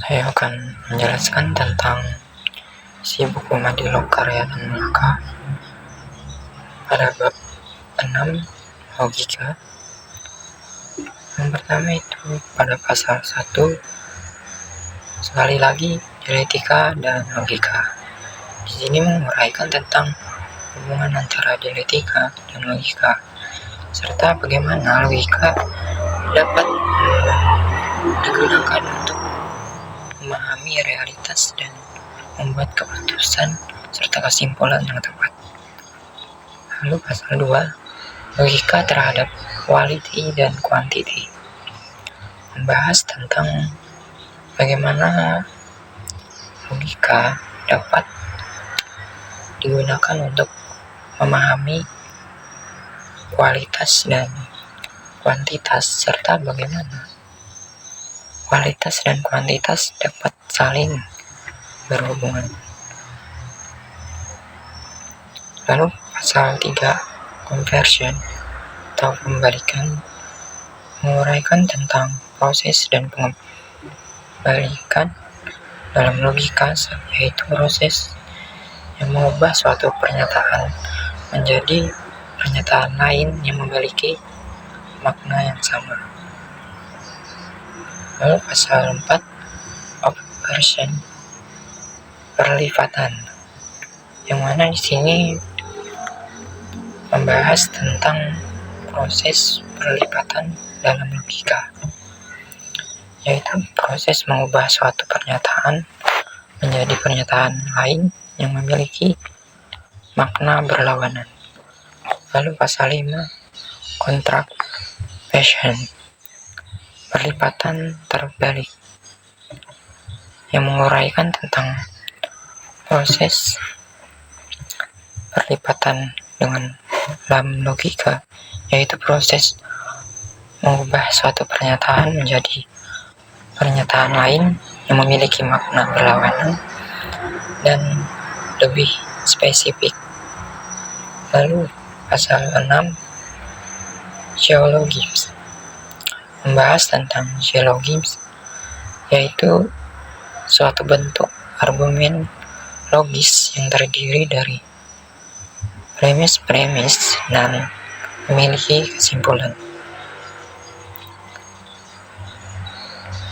Saya akan menjelaskan tentang isi buku Madilog Karya dan Melaka pada bab 6 logika. Yang pertama itu pada pasal 1, sekali lagi dialektika dan logika. Di sini menguraikan tentang hubungan antara dialektika dan logika, serta bagaimana logika dapat digunakan untuk memahami realitas dan membuat keputusan serta kesimpulan yang tepat. Lalu pasal 2, logika terhadap quality dan quantity, membahas tentang bagaimana logika dapat digunakan untuk memahami kualitas dan kuantitas, serta bagaimana kualitas dan kuantitas dapat saling berhubungan. Lalu pasal 3, conversion atau pembalikan, menguraikan tentang proses dan pengembalikan dalam logika, yaitu proses yang mengubah suatu pernyataan menjadi pernyataan lain yang memiliki makna yang sama. Lalu pasal 4, obversion, perlipatan, yang mana di sini membahas tentang proses perlipatan dalam logika, yaitu proses mengubah suatu pernyataan menjadi pernyataan lain yang memiliki makna berlawanan. Lalu pasal 5, contrapposition, perlipatan terbalik, yang menguraikan tentang proses perlipatan dalam logika, yaitu proses mengubah suatu pernyataan menjadi pernyataan lain yang memiliki makna berlawanan dan lebih spesifik. Lalu pasal 6, syllogism, membahas tentang syllogism, yaitu suatu bentuk argumen logis yang terdiri dari premis-premis dan memiliki kesimpulan.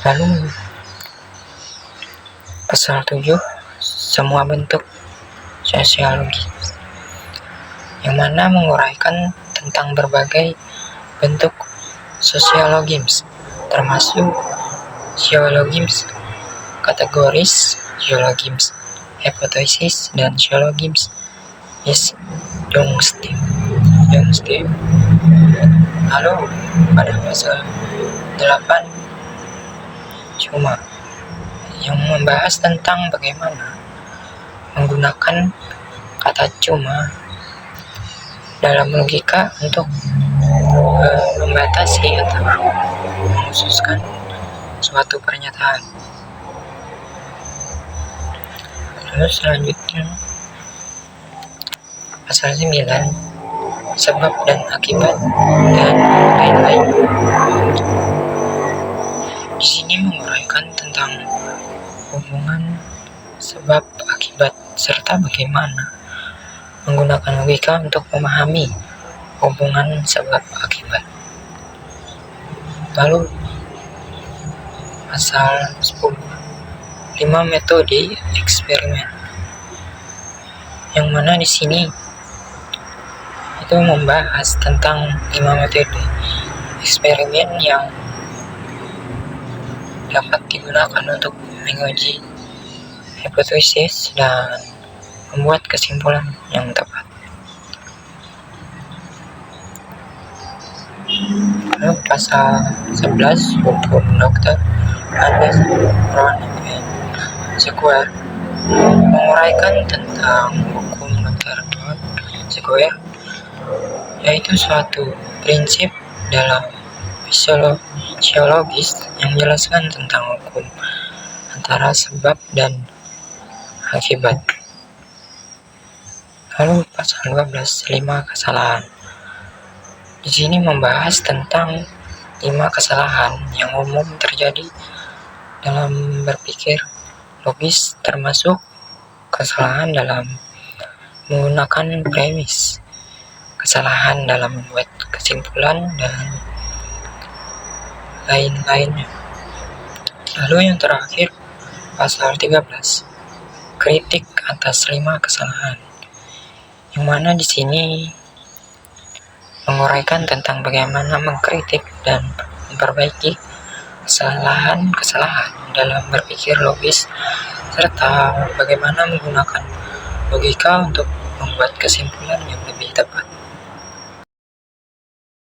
Lalu pasal 7, semua bentuk sosiologi, yang mana menguraikan tentang berbagai bentuk sosiologisme, termasuk syllogisme kategoris, syllogisme hipotesis, dan syllogisme disjunctive. Lalu pada pasal 8, cuma, yang membahas tentang bagaimana menggunakan kata cuma dalam logika untuk membatasi atau mengkhususkan suatu pernyataan. Lalu selanjutnya pasal 9, sebab dan akibat dan lain-lain. Di sini menguraikan tentang hubungan sebab akibat serta bagaimana menggunakan logika untuk memahami hubungan sebab akibat. Lalu pasal 10, 5 metode eksperimen, yang mana di sini itu membahas tentang 5 metode eksperimen yang dapat digunakan untuk menguji hipotesis dan membuat kesimpulan yang tepat. Lalu pasal 11, hukum dokter Andes Rowan Square, menguraikan tentang hukum dokter Square, yaitu suatu prinsip dalam fisiologis yang menjelaskan tentang hukum antara sebab dan akibat. Lalu pasal 12, 5 kesalahan. Di sini membahas tentang 5 kesalahan yang umum terjadi dalam berpikir logis, termasuk kesalahan dalam menggunakan premis, kesalahan dalam membuat kesimpulan, dan lain-lainnya. Lalu yang terakhir, pasal 13, kritik atas 5 kesalahan, yang mana di sini menguraikan tentang bagaimana mengkritik dan memperbaiki kesalahan-kesalahan dalam berpikir logis, serta bagaimana menggunakan logika untuk membuat kesimpulan yang lebih tepat.